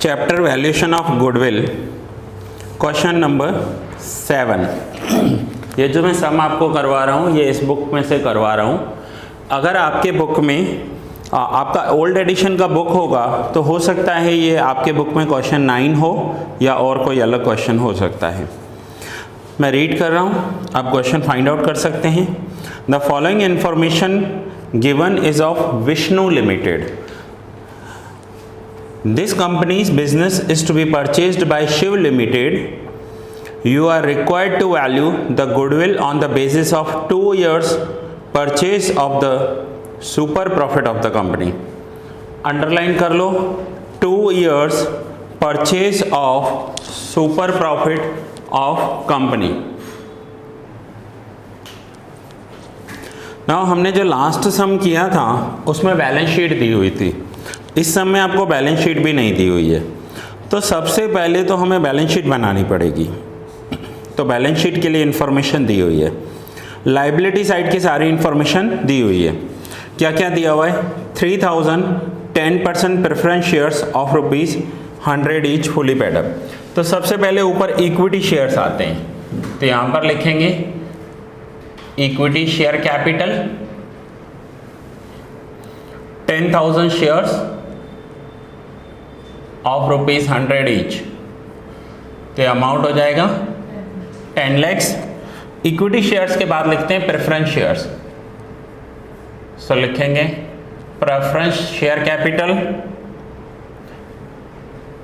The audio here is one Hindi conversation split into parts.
Chapter valuation of goodwill, question number 7। ये जो मैं सम आपको करवा रहा हूँ ये इस बुक में से करवा रहा हूँ। अगर आपके बुक में आपका ओल्ड एडिशन का बुक होगा तो हो सकता है ये आपके बुक में क्वेश्चन 9 हो या और कोई अलग क्वेश्चन हो सकता है। मैं रीड कर रहा हूँ, आप क्वेश्चन फाइंड आउट कर सकते हैं। The following information given is of Vishnu limited. This company's business is to be purchased by Shiv Limited. You are required to value the goodwill on the basis of 2 years purchase of the super profit of the company. Underline कर लो, 2 years purchase of super profit of company. Now हमने जो लास्ट सम किया था उसमें बैलेंस शीट दी हुई थी। इस समय आपको बैलेंस शीट भी नहीं दी हुई है, तो सबसे पहले तो हमें बैलेंस शीट बनानी पड़ेगी। तो बैलेंस शीट के लिए इंफॉर्मेशन दी हुई है, लायबिलिटी साइड की सारी इंफॉर्मेशन दी हुई है। क्या क्या दिया हुआ है? 3000 10% preference shares of ₹100 each fully paid up. तो सबसे पहले ऊपर इक्विटी शेयर्स आते हैं, तो यहाँ पर लिखेंगे equity share capital 10,000 shares of ₹100 each, तो अमाउंट हो जाएगा 10 lakhs। इक्विटी शेयर्स के बाद लिखते हैं प्रेफरेंस शेयर्स, सो लिखेंगे preference share capital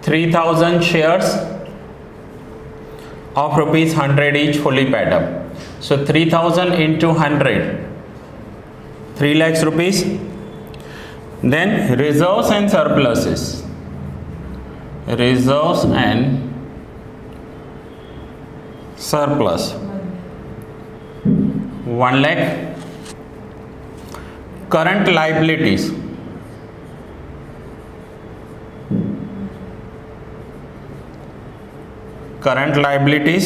3000 shares of ₹100 each fully paid up. So 3000 into 100 3 lakhs rupees। Then reserves and surpluses, reserves and surplus 1 lakh। current liabilities, current liabilities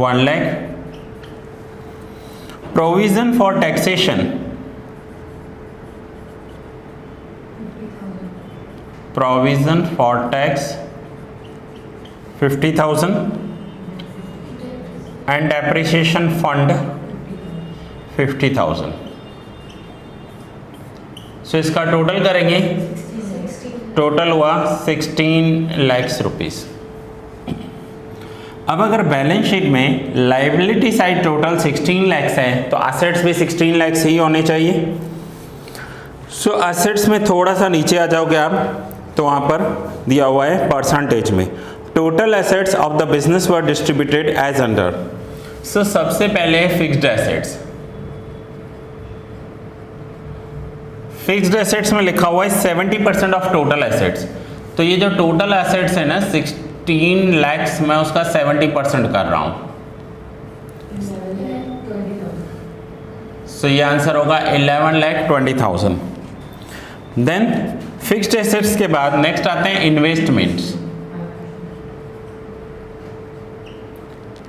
1 lakh। provision for taxation, provision for tax 50,000 and depreciation fund 50,000। सो इसका टोटल करेंगे, टोटल हुआ 16 lakhs रुपीस। अब अगर बैलेंस शीट में लायबिलिटी साइड टोटल 16 lakhs है तो एसेट्स भी 16 lakhs ही होने चाहिए। सो एसेट्स में थोड़ा सा नीचे आ जाओगे आप, तो वहाँ पर दिया हुआ है परसेंटेज में total assets of the business were distributed as under. So सबसे पहले फिक्स्ड एसेट्स, फिक्स्ड एसेट्स में लिखा हुआ है 70% ऑफ टोटल एसेट्स। तो ये जो टोटल एसेट्स है ना 16 lakhs, मैं उसका 70% कर रहा हूँ। सो ये आंसर होगा 11,20,000। देन फिक्स्ड एसेट्स के बाद नेक्स्ट आते हैं इन्वेस्टमेंट्स।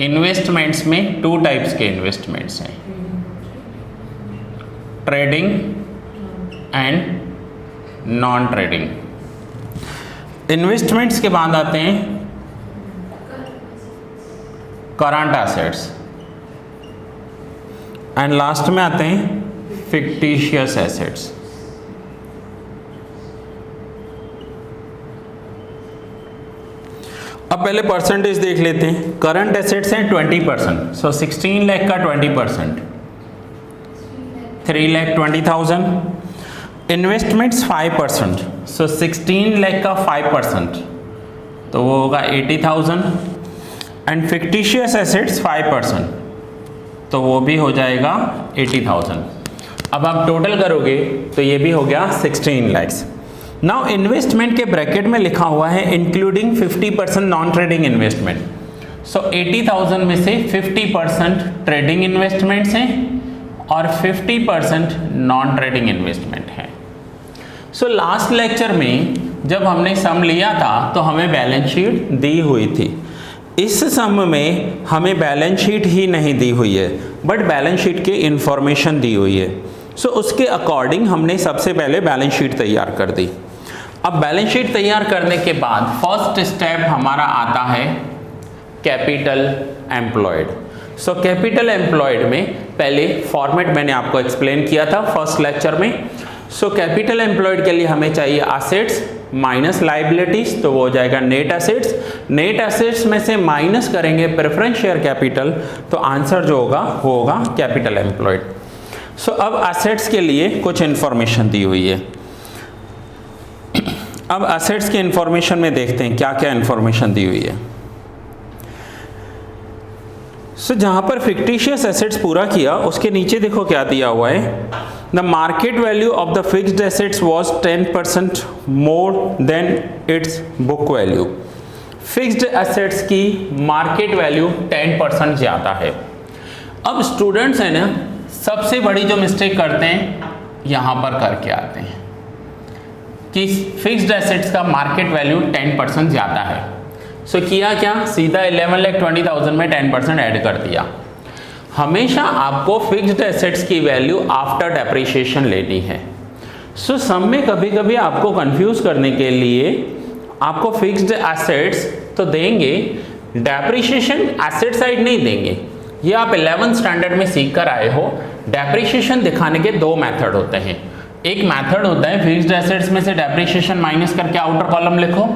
इन्वेस्टमेंट्स में 2 टाइप्स के इन्वेस्टमेंट्स हैं, trading and non trading. Investments के बाद आते हैं करंट एसेट्स एंड लास्ट में आते हैं फिक्टिशियस एसेट्स। अब पहले परसेंटेज देख लेते हैं। करंट एसेट्स हैं 20%, सो 16 लाख का 20% 3,20,000। इन्वेस्टमेंट्स 5%, सो 16 लाख का 5% तो वो होगा 80,000। एंड फिक्टिशियस एसेट्स 5% तो वो भी हो जाएगा 80,000। अब आप टोटल करोगे तो ये भी हो गया 16 lakhs। नाउ इन्वेस्टमेंट के ब्रैकेट में लिखा हुआ है इंक्लूडिंग 50% नॉन ट्रेडिंग इन्वेस्टमेंट। सो 80,000 में से 50% ट्रेडिंग इन्वेस्टमेंट्स हैं और 50% नॉन ट्रेडिंग इन्वेस्टमेंट है। सो लास्ट लेक्चर में जब हमने सम लिया था तो हमें बैलेंस शीट दी हुई थी। इस सम में हमें बैलेंस शीट ही नहीं दी हुई है बट बैलेंस शीट की इंफॉर्मेशन दी हुई है। सो उसके अकॉर्डिंग हमने सबसे पहले बैलेंस शीट तैयार कर दी। अब बैलेंस शीट तैयार करने के बाद फर्स्ट स्टेप हमारा आता है capital employed. So capital employed में पहले फॉर्मेट मैंने आपको एक्सप्लेन किया था फर्स्ट लेक्चर में। सो कैपिटल एम्प्लॉयड के लिए हमें चाहिए असेट्स माइनस लाइबिलिटीज, तो वो हो जाएगा नेट एसेट्स। नेट एसेट्स में से माइनस करेंगे प्रेफरेंस शेयर कैपिटल, तो आंसर जो होगा वो होगा कैपिटल एम्प्लॉयड। सो अब असेट्स के लिए कुछ इंफॉर्मेशन दी हुई है। अब असेट्स के इंफॉर्मेशन में देखते हैं क्या क्या इंफॉर्मेशन दी हुई है। सो जहां पर फिक्टिशियस एसेट्स पूरा किया उसके नीचे देखो क्या दिया हुआ है, the market value of the fixed assets was 10% more than it's book value. Fixed assets की मार्केट वैल्यू 10% ज़्यादा है। अब स्टूडेंट्स है ना, सबसे बड़ी जो मिस्टेक करते हैं यहाँ पर करके आते हैं कि फिक्स्ड एसेट्स का मार्केट वैल्यू 10% ज़्यादा है। सो किया क्या, सीधा 11,20,000 में 10% ऐड कर दिया। हमेशा आपको फिक्स्ड एसेट्स की वैल्यू आफ्टर डेप्रिसिएशन लेनी है। सो सम में कभी कभी आपको कंफ्यूज करने के लिए आपको फिक्स्ड एसेट्स तो देंगे, डेप्रिसिएशन एसेट साइड नहीं देंगे। ये आप 11th स्टैंडर्ड में सीख कर आए हो। डेप्रिसिएशन दिखाने के दो मेथड होते हैं। एक मेथड होता है फिक्स्ड एसेट्स में से डेप्रिसिएशन माइनस करके आउटर कॉलम लिखो।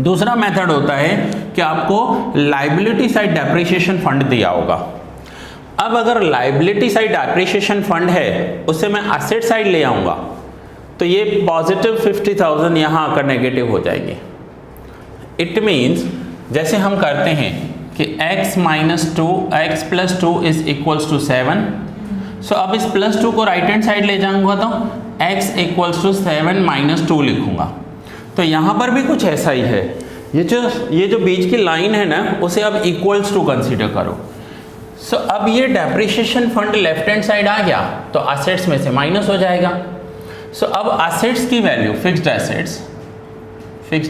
दूसरा मेथड होता है कि आपको लायबिलिटी साइड डेप्रिसिएशन फंड दिया होगा। अब अगर लायबिलिटी साइड डेप्रिसिएशन फंड है उससे मैं एसेट साइड ले आऊँगा तो ये पॉजिटिव 50,000 यहाँ आकर नेगेटिव हो जाएंगे। इट मीन्स जैसे हम करते हैं कि x minus 2 x plus 2 is equals to 7। सो अब इस प्लस 2 को राइट हैंड साइड ले जाऊंगा तो x इक्वल्स टू 7 माइनस 2 लिखूंगा। तो यहाँ पर भी कुछ ऐसा ही है। ये जो बीच की लाइन है ना उसे अब इक्वल्स टू कंसीडर करो। सो अब ये depreciation fund left hand side आ गया तो असेट्स में से माइनस हो जाएगा। सो अब असेट्स की वैल्यू फिक्स्ड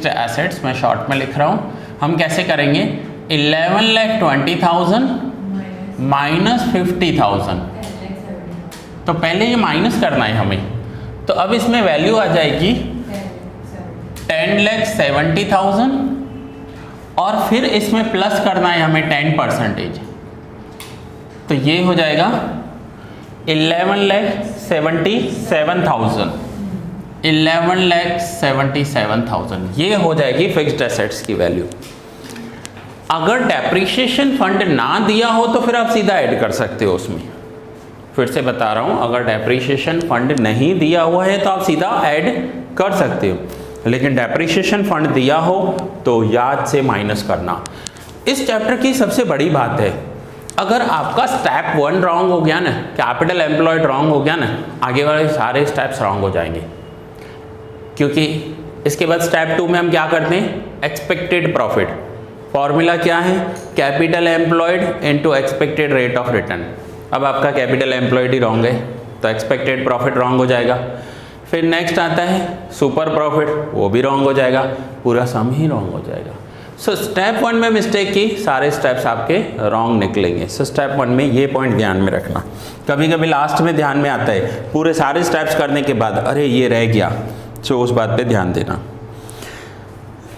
एसेट्स मैं शॉर्ट में लिख रहा हूँ, हम कैसे करेंगे 11,20,000 माइनस 50,000। तो पहले ये माइनस करना है हमें, तो अब इसमें वैल्यू आ जाएगी 10,70,000 और फिर इसमें प्लस करना है हमें 10%। तो ये हो जाएगा 11,77,000। 11,77,000 ये हो जाएगी फिक्स्ड एसेट्स की वैल्यू। अगर डेप्रिसिएशन फंड ना दिया हो तो फिर आप सीधा ऐड कर सकते हो उसमें। फिर से बता रहा हूँ, अगर डेप्रिसिएशन फंड नहीं दिया हुआ है तो आप सीधा ऐड कर सकते हो, लेकिन डेप्रिसिएशन फंड दिया हो तो याद से माइनस करना। इस चैप्टर की सबसे बड़ी बात है, अगर आपका स्टेप 1 रॉन्ग हो गया ना, कैपिटल एम्प्लॉयड रॉन्ग हो गया ना, आगे वाले सारे स्टेप्स रॉन्ग हो जाएंगे। क्योंकि इसके बाद स्टेप 2 में हम क्या करते हैं, एक्सपेक्टेड प्रॉफिट। फॉर्मूला क्या है, capital employed into expected rate of return. अब आपका कैपिटल एम्प्लॉयड ही रॉन्ग है तो एक्सपेक्टेड प्रॉफिट रॉन्ग हो जाएगा। फिर नेक्स्ट आता है सुपर प्रॉफिट, वो भी रॉन्ग हो जाएगा, पूरा सम ही रॉन्ग हो जाएगा। सो स्टेप 1 में मिस्टेक की, सारे स्टेप्स आपके रॉन्ग निकलेंगे। सो स्टेप 1 में ये पॉइंट ध्यान में रखना। कभी कभी लास्ट में ध्यान में आता है, पूरे सारे स्टेप्स करने के बाद अरे ये रह गया, सो उस बात पे ध्यान देना।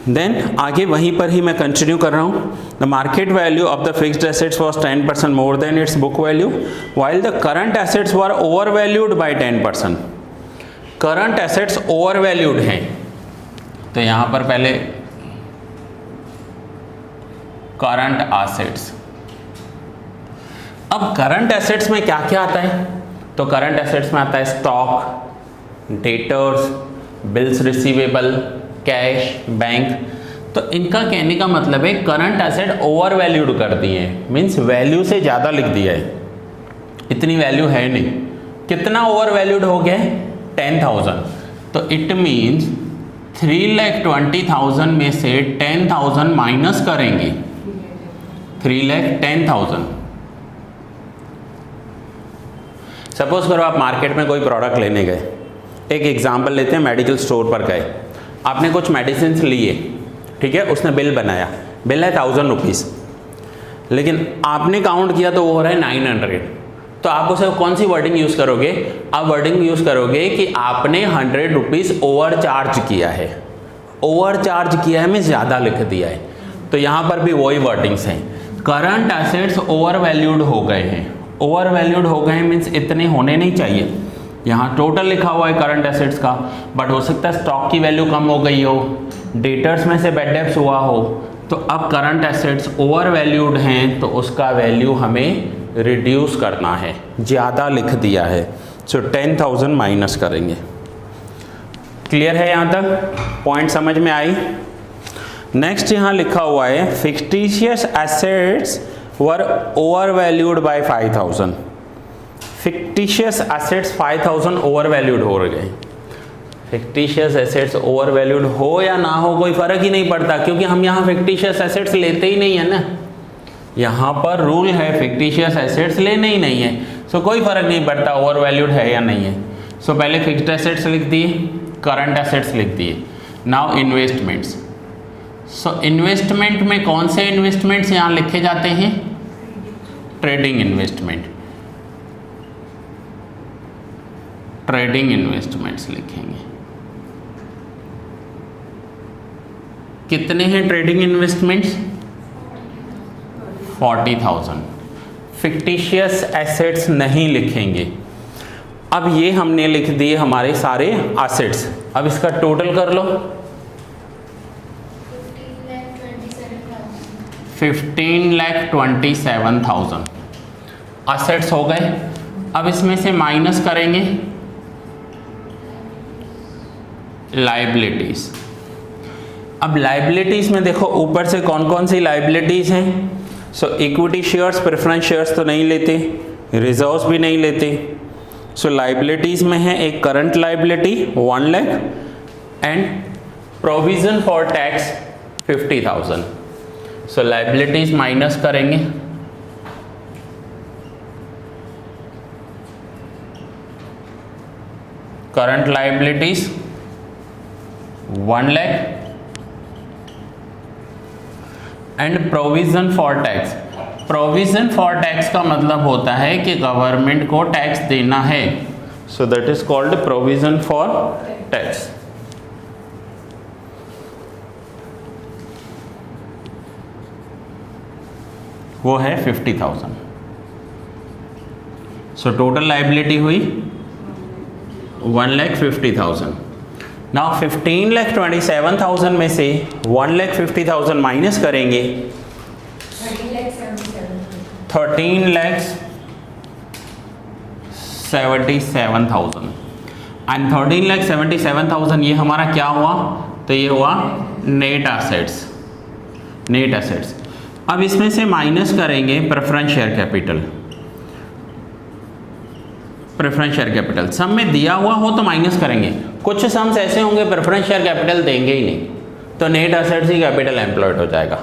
देन आगे वहीं पर ही मैं कंटिन्यू कर रहा हूँ। The market value of the fixed assets was 10% more than it's book value while the current assets were over valued by 10%। Current assets over valued हैं, तो यहाँ पर पहले करंट एसेट्स। अब करंट एसेट्स में क्या क्या आता है, तो करंट एसेट्स में आता है stock, debtors, bills receivable, cash, bank. तो इनका कहने का मतलब है करंट एसेट ओवर वैल्यूड कर दिए हैं, मीन्स वैल्यू से ज़्यादा लिख दिया है, इतनी वैल्यू है नहीं। कितना ओवर वैल्यूड हो गया है, 10,000। तो इट मीन्स 3,20,000 में से 10,000 माइनस करेंगे, 3,10,000। सपोज करो आप मार्केट में कोई प्रोडक्ट लेने गए, एक एग्जांपल लेते हैं, मेडिकल स्टोर पर गए, आपने कुछ मेडिसिन लिए, ठीक है, उसने बिल बनाया, बिल है 1,000 रुपीज़, लेकिन आपने काउंट किया तो वो हो रहा है 900। तो आप उसे कौन सी वर्डिंग यूज़ करोगे? आप वर्डिंग यूज़ करोगे कि आपने 100 रुपीज़ ओवर चार्ज किया है। ओवर चार्ज किया है में ज़्यादा लिख दिया है, तो यहाँ पर भी वही वर्डिंग्स हैं। करंट एसेट्स ओवर वैल्यूड हो गए हैं। ओवर वैल्यूड हो गए मीन्स इतने होने नहीं चाहिए। यहाँ टोटल लिखा हुआ है करंट एसेट्स का, बट हो सकता है स्टॉक की वैल्यू कम हो गई हो, डेटर्स में से बैड डेब्ट्स हुआ हो, तो अब करंट एसेट्स ओवर वैल्यूड हैं तो उसका वैल्यू हमें रिड्यूस करना है, ज़्यादा लिख दिया है। सो 10,000 माइनस करेंगे। क्लियर है यहाँ तक? पॉइंट समझ में आई? नेक्स्ट यहाँ लिखा हुआ है fictitious assets were over valued bye 5,000। Fictitious assets 5,000 over valued हो गए। फिक्टिशियस एसेट्स ओवर वैल्यूड हो या ना हो कोई फ़र्क ही नहीं पड़ता, क्योंकि हम यहाँ फिक्टिशियस एसेट्स लेते ही नहीं है ना। यहाँ पर रूल है फिक्टिशियस एसेट्स लेने ही नहीं है, सो कोई फ़र्क नहीं पड़ता ओवर वैल्यूड है या नहीं है। सो पहले फिक्स्ड एसेट्स लिख दिए, करंट एसेट्स लिख दिए। Now investments. सो इन्वेस्टमेंट में कौन से इन्वेस्टमेंट्स यहाँ लिखे जाते हैं? Trading investment. ट्रेडिंग इन्वेस्टमेंट्स लिखेंगे। कितने हैं ट्रेडिंग इन्वेस्टमेंट्स? 40,000। फिक्टिशियस एसेट्स नहीं लिखेंगे। अब ये हमने लिख दिए हमारे सारे एसेट्स। अब इसका टोटल कर लो। 15,27,000 एसेट्स हो गए। अब इसमें से माइनस करेंगे लाइबिलिटीज। अब लाइबिलिटीज में देखो ऊपर से कौन कौन सी लाइबिलिटीज हैं। सो इक्विटी शेयर्स, प्रेफरेंस शेयर्स तो नहीं लेते, रिजर्व्स भी नहीं लेते। सो लाइबिलिटीज में है एक current liability 1 lakh and provision for tax 50,000। So liabilities minus करेंगे, current liabilities 1 lakh and provision for tax. Provision for tax का मतलब होता है कि गवर्नमेंट को टैक्स देना है, so that is called provision for tax. वो है 50,000। सो टोटल लाइबिलिटी हुई 1,50,000। नाउ 15,27,000 में से 1,50,000 माइनस करेंगे 13,77,000 एंड 13,77,000 ये हमारा क्या हुआ? तो ये हुआ नेट एसेट्स। Net assets. अब इसमें से माइनस करेंगे preference share capital. Preference share capital sum में दिया हुआ हो तो माइनस करेंगे, कुछ सम्स ऐसे होंगे प्रेफरेंस शेयर कैपिटल देंगे ही नहीं, तो नेट एसेट्स ही कैपिटल एम्प्लॉयड हो जाएगा,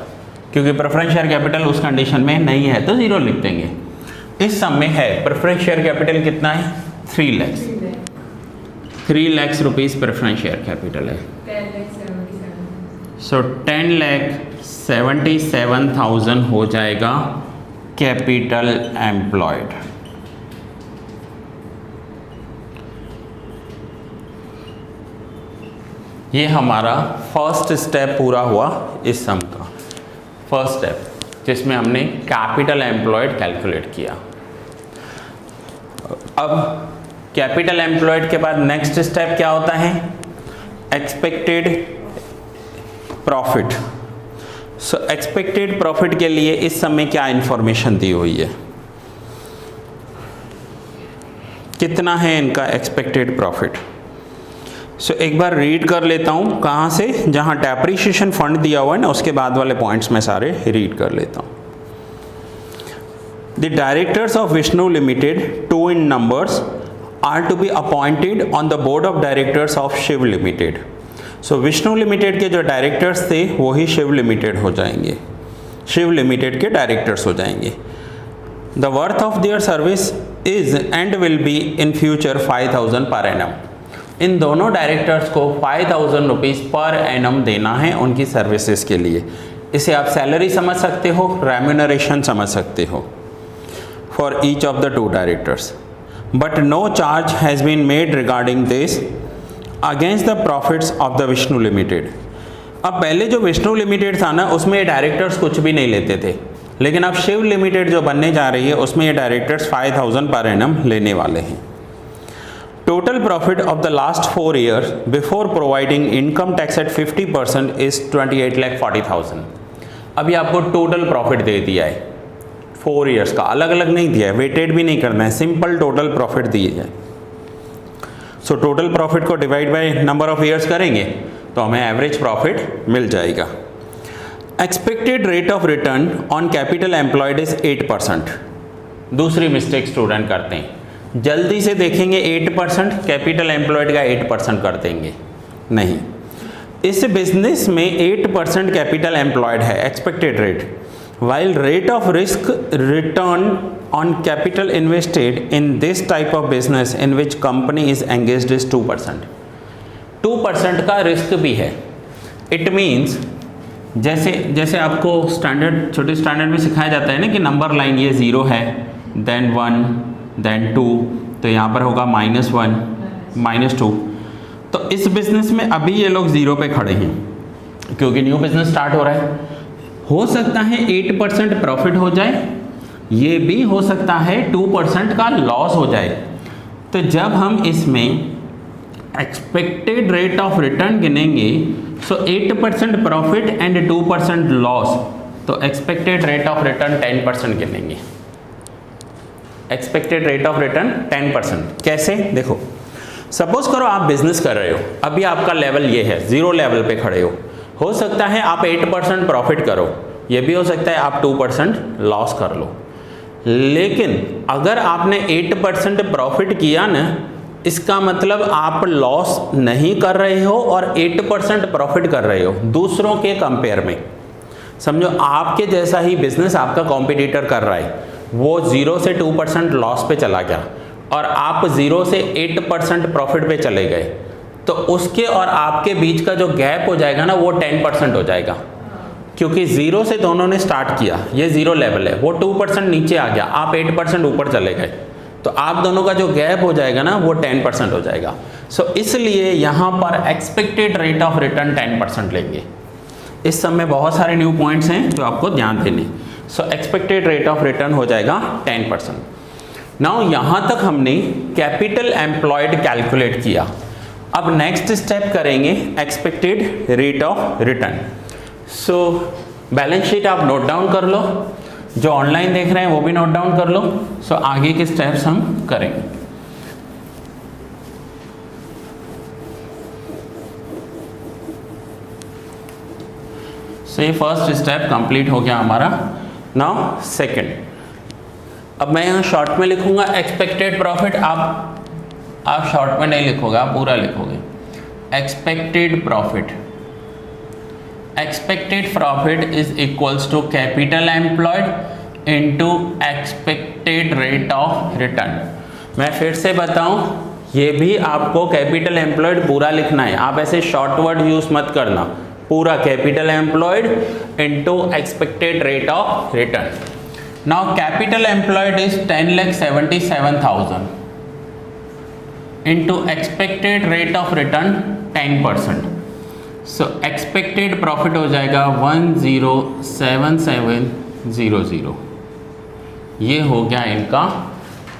क्योंकि प्रेफरेंस शेयर कैपिटल उस कंडीशन में नहीं है तो जीरो लिख देंगे। इस सम में है प्रेफरेंस शेयर कैपिटल कितना है? 3 lakh. 3 lakh rupees preference share capital है। सो 10,77,000 हो जाएगा कैपिटल एम्प्लॉयड। ये हमारा फर्स्ट स्टेप पूरा हुआ इस सम का। फर्स्ट स्टेप जिसमें हमने कैपिटल एम्प्लॉयड कैलकुलेट किया। अब कैपिटल एम्प्लॉयड के बाद नेक्स्ट स्टेप क्या होता है? Expected profit. सो एक्सपेक्टेड प्रॉफिट के लिए इस समय क्या इंफॉर्मेशन दी हुई है? कितना है इनका एक्सपेक्टेड प्रॉफिट? सो एक बार रीड कर लेता हूँ कहाँ से, जहाँ डेप्रिसिएशन फंड दिया हुआ है ना उसके बाद वाले पॉइंट्स में सारे रीड कर लेता हूँ। The directors of Vishnu limited 2 in numbers are to be appointed on the board of directors of Shiv limited. So Vishnu limited के जो डायरेक्टर्स थे वही शिव लिमिटेड हो जाएंगे, शिव लिमिटेड के डायरेक्टर्स हो जाएंगे। The worth of their service is and will be in future 5,000 per annum. इन दोनों डायरेक्टर्स को 5,000 रुपीज़ पर एनम देना है उनकी सर्विसेज के लिए। इसे आप सैलरी समझ सकते हो, रेम्यूनरेशन समझ सकते हो। for each of the 2 directors. But no charge has been made regarding this against the profits of the Vishnu Limited. अब पहले जो विष्णु लिमिटेड था ना, उसमें ये डायरेक्टर्स कुछ भी नहीं लेते थे, लेकिन अब शिव लिमिटेड जो बनने जा रही है उसमें ये डायरेक्टर्स 5000 पर एनम लेने वाले हैं. Total profit of the last 4 years before providing income tax at 50% is 28,40,000. अभी आपको टोटल प्रॉफिट दे दिया है 4 ईयर्स का, अलग अलग नहीं दिया है, वेटेड भी नहीं करना है, सिंपल टोटल प्रॉफिट दिए जाए. सो टोटल प्रॉफिट को divide by number of years करेंगे तो हमें एवरेज प्रॉफिट मिल जाएगा. Expected rate of return on capital employed is 8%. दूसरी मिस्टेक स्टूडेंट करते हैं, जल्दी से देखेंगे 8%, कैपिटल एम्प्लॉयड का 8% कर देंगे. नहीं, इस बिजनेस में 8% कैपिटल एम्प्लॉयड है expected rate, while rate of risk return on capital invested in this type of business in which company is engaged is 2%. 2% का रिस्क भी है. इट मीन्स जैसे आपको स्टैंडर्ड, छोटे स्टैंडर्ड में सिखाया जाता है ना कि नंबर लाइन ये 0 है, देन 1, देन 2, तो यहाँ पर होगा -1, -2. तो इस बिजनेस में अभी ये लोग 0 पे खड़े हैं क्योंकि न्यू बिजनेस स्टार्ट हो रहा है. हो सकता है 8% प्रॉफिट हो जाए, ये भी हो सकता है 2% का लॉस हो जाए. तो जब हम इसमें एक्सपेक्टेड रेट ऑफ रिटर्न गिनेंगे, सो 8% प्रॉफिट एंड 2% लॉस, तो एक्सपेक्टेड रेट ऑफ रिटर्न 10% गिनेंगे. Expected rate of return 10%. कैसे? देखो, सपोज करो आप बिजनेस कर रहे हो, अभी आपका लेवल ये है, 0 लेवल पे खड़े हो सकता है आप 8% प्रॉफिट करो, ये भी हो सकता है आप 2% लॉस कर लो. लेकिन अगर आपने 8% प्रॉफिट किया ना, इसका मतलब आप लॉस नहीं कर रहे हो और 8% प्रॉफिट कर रहे हो दूसरों के कंपेयर में. समझो आपके जैसा ही बिजनेस आपका कॉम्पिटिटर कर रहा है, वो 0 से 2% लॉस पे चला गया और आप 0 से 8% प्रॉफिट पे चले गए, तो उसके और आपके बीच का जो गैप हो जाएगा ना, वो 10% हो जाएगा. क्योंकि 0 से दोनों ने स्टार्ट किया, ये 0 लेवल है, वो 2% नीचे आ गया, आप 8% ऊपर चले गए, तो आप दोनों का जो गैप हो जाएगा ना, वो 10% हो जाएगा. सो इसलिए यहाँ पर एक्सपेक्टेड रेट ऑफ रिटर्न 10% लेंगे. इस सब में बहुत सारे न्यू पॉइंट्स हैं जो आपको ध्यान देने. सो एक्सपेक्टेड रेट ऑफ रिटर्न हो जाएगा 10%. नाउ यहाँ तक हमने कैपिटल एम्प्लॉयड कैलकुलेट किया. अब नेक्स्ट स्टेप करेंगे expected rate of return. So balance sheet आप नोट डाउन कर लो, जो ऑनलाइन देख रहे हैं वो भी नोट डाउन कर लो. सो आगे के स्टेप्स हम करेंगे. सो ये फर्स्ट स्टेप कंप्लीट हो गया हमारा. नाउ सेकंड, अब मैं यहाँ शॉर्ट में लिखूंगा एक्सपेक्टेड प्रॉफिट. आप शॉर्ट में नहीं लिखोगे, आप पूरा लिखोगे. Expected profit, expected profit is equals to capital employed into expected rate of return. मैं फिर से बताऊं, ये भी आपको कैपिटल एम्प्लॉयड पूरा लिखना है, आप ऐसे शॉर्ट वर्ड यूज मत करना. पूरा capital employed into expected rate of return. Now capital employed is 10,77,000 into expected rate of return 10%. So expected profit हो जाएगा 107700. ये हो गया इनका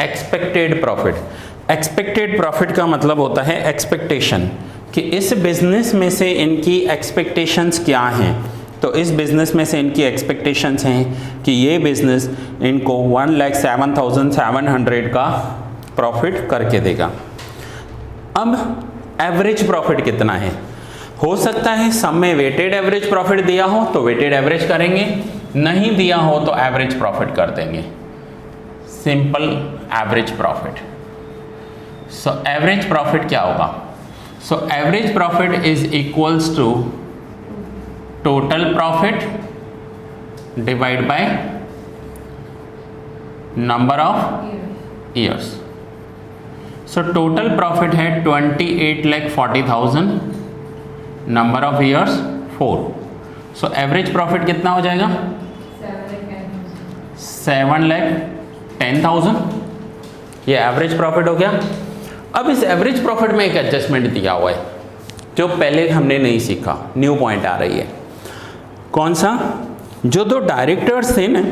एक्सपेक्टेड प्रॉफिट. एक्सपेक्टेड प्रॉफिट का मतलब होता है एक्सपेक्टेशन, कि इस बिजनेस में से इनकी एक्सपेक्टेशंस क्या हैं. तो इस बिजनेस में से इनकी एक्सपेक्टेशंस हैं कि ये बिजनेस इनको 1,07,700 का प्रॉफिट करके देगा. अब एवरेज प्रॉफिट कितना है? हो सकता है सब में वेटेड एवरेज प्रॉफिट दिया हो तो वेटेड एवरेज करेंगे, नहीं दिया हो तो एवरेज प्रॉफिट कर देंगे. Simple average profit. So average profit क्या होगा? So average profit is equals to total profit divide by number of years. So total profit है 28,40,000, number of years 4. So average profit कितना हो जाएगा? 7,10,000. 10,000, ये एवरेज प्रॉफिट हो गया। अब इस एवरेज प्रॉफिट में एक एडजस्टमेंट दिया हुआ है जो पहले हमने नहीं सीखा, न्यू पॉइंट आ रही है। कौन सा? जो दो डायरेक्टर्स थे ना,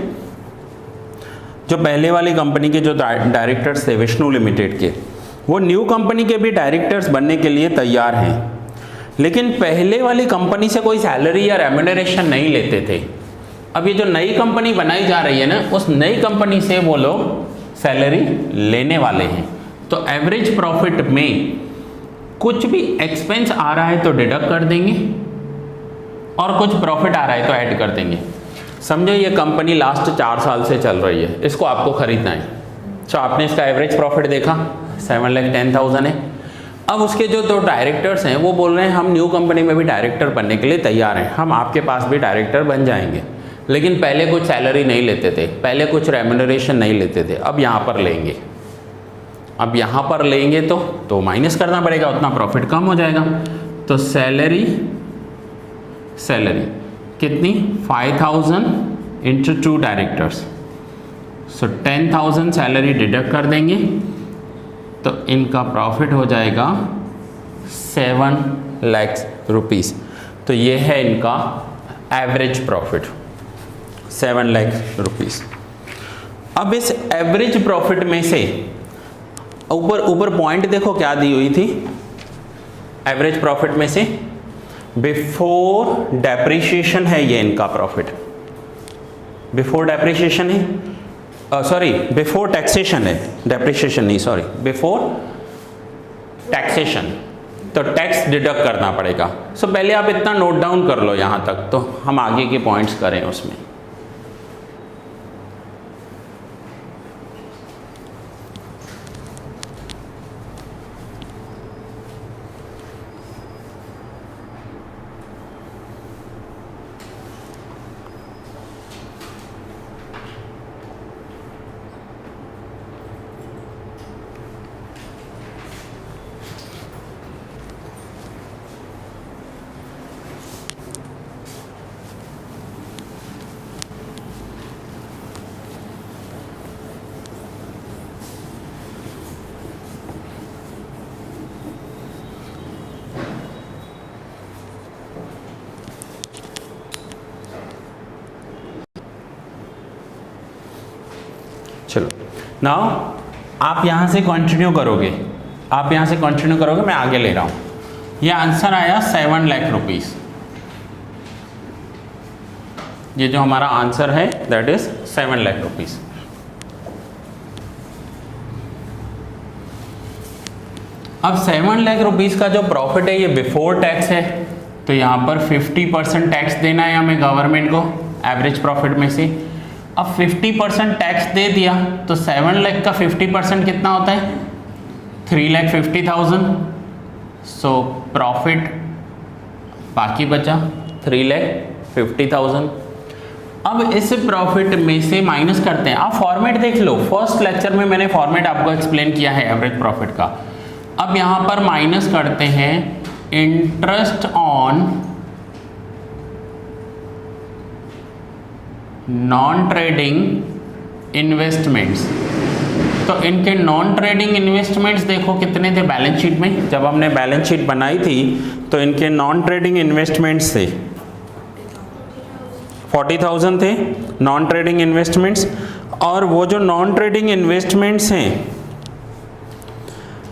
जो पहले वाली कंपनी के जो डायरेक्टर्स थे विष्णु लिमिटेड के, वो न्यू कंपनी के भी डायरेक्टर्स बनने के लिए तैयार हैं, लेकिन पहले वाली कंपनी से कोई सैलरी या रेम्यूनरेशन नहीं लेते थे। अब ये जो नई कंपनी बनाई जा रही है ना, उस नई कंपनी से वो लोग सैलरी लेने वाले हैं। तो एवरेज प्रॉफिट में कुछ भी एक्सपेंस आ रहा है तो डिडक्ट कर देंगे और कुछ प्रॉफिट आ रहा है तो ऐड कर देंगे। समझो ये कंपनी लास्ट 4 साल से चल रही है, इसको आपको खरीदना है। तो आपने इसका एवरेज प्रॉफिट देखा 7,10,000 है। अब उसके जो दो डायरेक्टर्स हैं वो बोल रहे हैं हम न्यू कंपनी में भी डायरेक्टर बनने के लिए तैयार हैं, हम आपके पास भी डायरेक्टर बन जाएंगे, लेकिन पहले कुछ सैलरी नहीं लेते थे, पहले कुछ रेम्यूनरेशन नहीं लेते थे, अब यहाँ पर लेंगे। अब यहाँ पर लेंगे तो माइनस करना पड़ेगा, उतना प्रॉफिट कम हो जाएगा। तो सैलरी कितनी? 5,000 इंटू 2 डायरेक्टर्स, सो 10,000 सैलरी डिडक्ट कर देंगे तो इनका प्रॉफिट हो जाएगा 7 लाख रुपीस। तो ये है इनका एवरेज प्रॉफिट 7 लाख रुपीस। अब इस एवरेज प्रॉफिट में से ऊपर पॉइंट देखो क्या दी हुई थी एवरेज प्रॉफिट में से, बिफोर डेप्रिसिएशन है ये इनका प्रॉफिट, बिफोर डेप्रिसिएशन है, सॉरी बिफोर टैक्सेशन है, डेप्रिसिएशन नहीं, सॉरी बिफोर टैक्सेशन। तो टैक्स डिडक्ट करना पड़ेगा। सो पहले आप इतना नोट डाउन कर लो यहाँ तक, तो हम आगे के पॉइंट्स करें उसमें। चलो नाउ आप यहाँ से कंटिन्यू करोगे, मैं आगे ले रहा हूँ। ये आंसर आया 7 लाख रुपीस। ये जो हमारा आंसर है दैट इज 7 लाख रुपीस। अब 7 लाख रुपीस का जो प्रॉफिट है ये बिफोर टैक्स है, तो यहाँ पर 50% टैक्स देना है हमें गवर्नमेंट को एवरेज प्रॉफिट में से। अब 50% टैक्स दे दिया तो 7 लाख का 50% कितना होता है? 3,50,000। सो प्रॉफिट बाकी बचा 3,50,000। अब इस प्रॉफिट में से माइनस करते हैं। आप फॉर्मेट देख लो, फर्स्ट लेक्चर में मैंने फॉर्मेट आपको एक्सप्लेन किया है एवरेज प्रॉफिट का। अब यहाँ पर माइनस करते हैं interest on non trading investments. तो इनके नॉन ट्रेडिंग इन्वेस्टमेंट्स देखो कितने थे बैलेंस शीट में। जब हमने बैलेंस शीट बनाई थी तो इनके नॉन ट्रेडिंग इन्वेस्टमेंट्स थे 40,000 थे नॉन ट्रेडिंग इन्वेस्टमेंट्स। और वो जो नॉन ट्रेडिंग इन्वेस्टमेंट्स हैं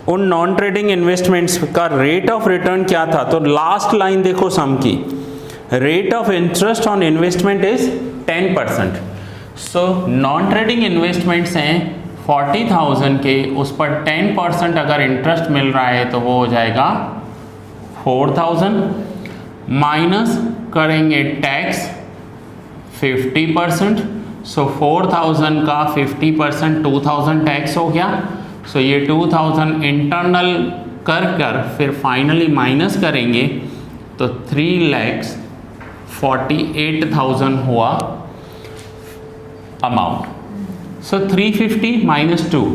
उन नॉन ट्रेडिंग इन्वेस्टमेंट्स का रेट ऑफ रिटर्न क्या था? तो लास्ट लाइन देखो सम की, rate of interest on investment is 10%। So non trading investments हैं 40,000 के, उस पर 10% अगर इंटरेस्ट मिल रहा है तो वो हो जाएगा 4,000। माइनस करेंगे टैक्स 50%। सो 4,000 का 50% 2,000 टैक्स हो गया। सो ये 2,000 इंटरनल कर फिर फाइनली माइनस करेंगे तो 3,48,000 हुआ अमाउंट। सो 350 माइनस 2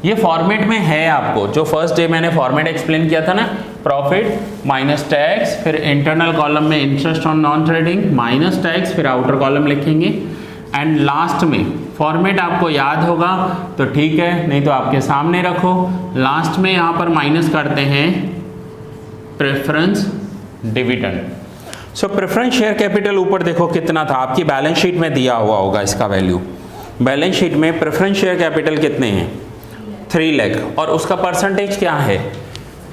ये फॉर्मेट में है आपको, जो फर्स्ट डे मैंने फॉर्मेट एक्सप्लेन किया था ना, प्रॉफिट माइनस टैक्स, फिर इंटरनल कॉलम में interest on non trading minus tax, फिर आउटर कॉलम लिखेंगे एंड लास्ट में फॉर्मेट आपको याद होगा तो ठीक है, नहीं तो आपके सामने रखो। लास्ट में यहाँ पर माइनस करते हैं प्रेफरेंस डिविडेंड। सो प्रेफरेंस शेयर कैपिटल ऊपर देखो कितना था, आपकी बैलेंस शीट में दिया हुआ होगा इसका वैल्यू। बैलेंस शीट में प्रेफरेंस शेयर कैपिटल कितने हैं 3 लाख और उसका परसेंटेज क्या है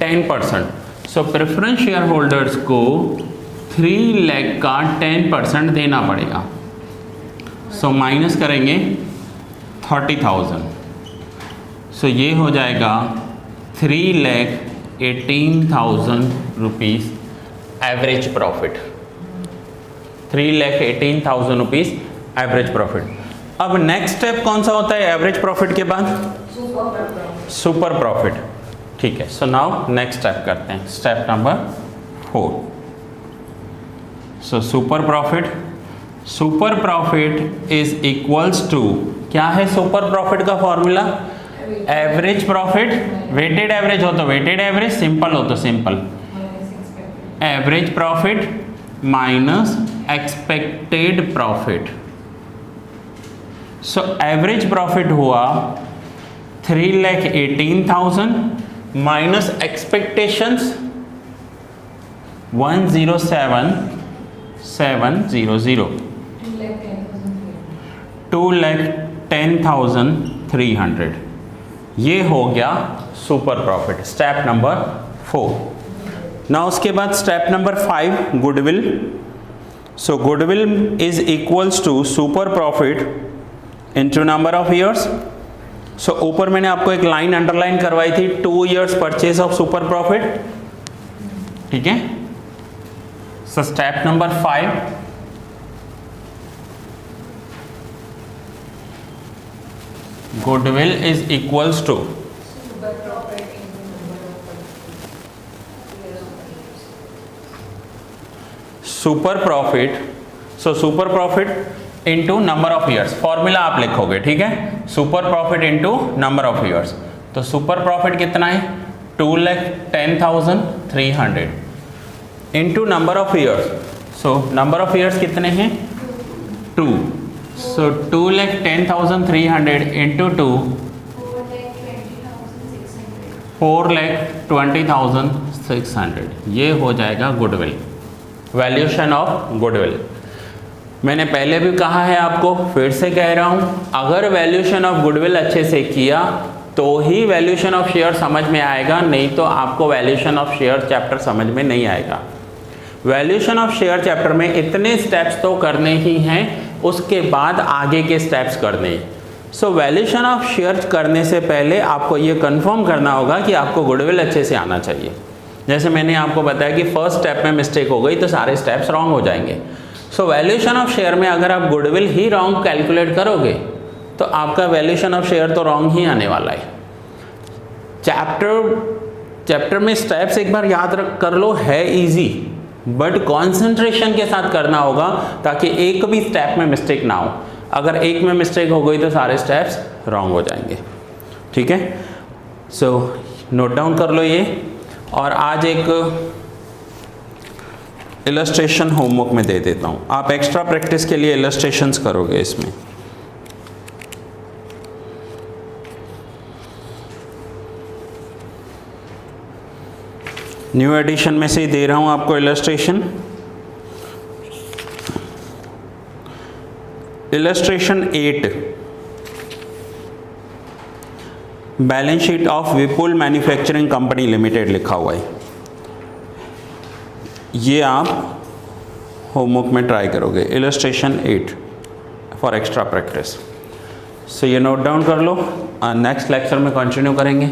10%। सो प्रेफरेंस शेयर होल्डर्स को 3 लाख का 10% देना पड़ेगा। सो माइनस करेंगे 30,000। सो ये हो जाएगा 3,18,000 rupees average profit. 3,18,000 rupees average profit. अब नेक्स्ट स्टेप कौन सा होता है एवरेज प्रॉफिट के बाद? Super profit. ठीक है, सो नाउ नेक्स्ट स्टेप करते हैं, step number 4। So super profit. Super profit is equals to, क्या है सुपर प्रॉफिट का formula? Average profit, weighted average हो तो वेटेड एवरेज, सिंपल हो तो simple. Average profit minus expected profit. So average profit हुआ 3,18,000 माइनस एक्सपेक्टेशंस 107,700, 2,10,300। ये हो गया सुपर प्रॉफिट, स्टेप नंबर 4। ना उसके बाद step number 5 goodwill. So goodwill is equals to super profit into number of years. So ऊपर मैंने आपको एक लाइन अंडरलाइन करवाई थी, 2 years purchase of super profit. ठीक है, so step number 5 goodwill is equals to super profit. So super profit into number of years, formula आप लिखोगे। ठीक है, super profit into number of years. तो सुपर प्रॉफिट कितना है 2,10,300 into number of years. So number of years कितने हैं 2। So 2,10,300 into 2 4,20,600। ये हो जाएगा गुडविल, वैल्यूएशन ऑफ गुडविल। मैंने पहले भी कहा है आपको, फिर से कह रहा हूं, अगर वैल्यूएशन ऑफ गुडविल अच्छे से किया तो ही वैल्यूएशन ऑफ शेयर समझ में आएगा, नहीं तो आपको वैल्यूएशन ऑफ शेयर चैप्टर समझ में नहीं आएगा। वैल्यूएशन ऑफ शेयर चैप्टर में इतने स्टेप्स तो करने ही हैं, उसके बाद आगे के स्टेप्स करने हैं। सो वैल्यूएशन ऑफ शेयर करने से पहले आपको ये कंफर्म करना होगा कि आपको गुडविल अच्छे से आना चाहिए। जैसे मैंने आपको बताया कि फर्स्ट स्टेप में मिस्टेक हो गई तो सारे स्टेप्स रॉन्ग हो जाएंगे। सो वैल्यूएशन ऑफ शेयर में अगर आप गुडविल ही रॉन्ग कैलकुलेट करोगे तो आपका वैल्यूएशन ऑफ शेयर तो रॉन्ग ही आने वाला है। चैप्टर में स्टेप्स एक बार याद कर लो, है इजी, बट कंसंट्रेशन के साथ करना होगा ताकि एक भी स्टेप में मिस्टेक ना हो। अगर एक में मिस्टेक हो गई तो सारे स्टेप्स रॉन्ग हो जाएंगे। ठीक है, सो नोट डाउन कर लो ये। और आज एक इलस्ट्रेशन होमवर्क में दे देता हूँ, आप एक्स्ट्रा प्रैक्टिस के लिए इलस्ट्रेशंस करोगे इसमें। न्यू एडिशन में से ही दे रहा हूँ आपको illustration. Illustration 8, balance sheet of Vipul manufacturing company limited लिखा हुआ है। ये आप होमवर्क में ट्राई करोगे, इलस्ट्रेशन 8 फॉर एक्स्ट्रा प्रैक्टिस। सो ये नोट डाउन कर लो, नेक्स्ट लेक्चर में कंटिन्यू करेंगे।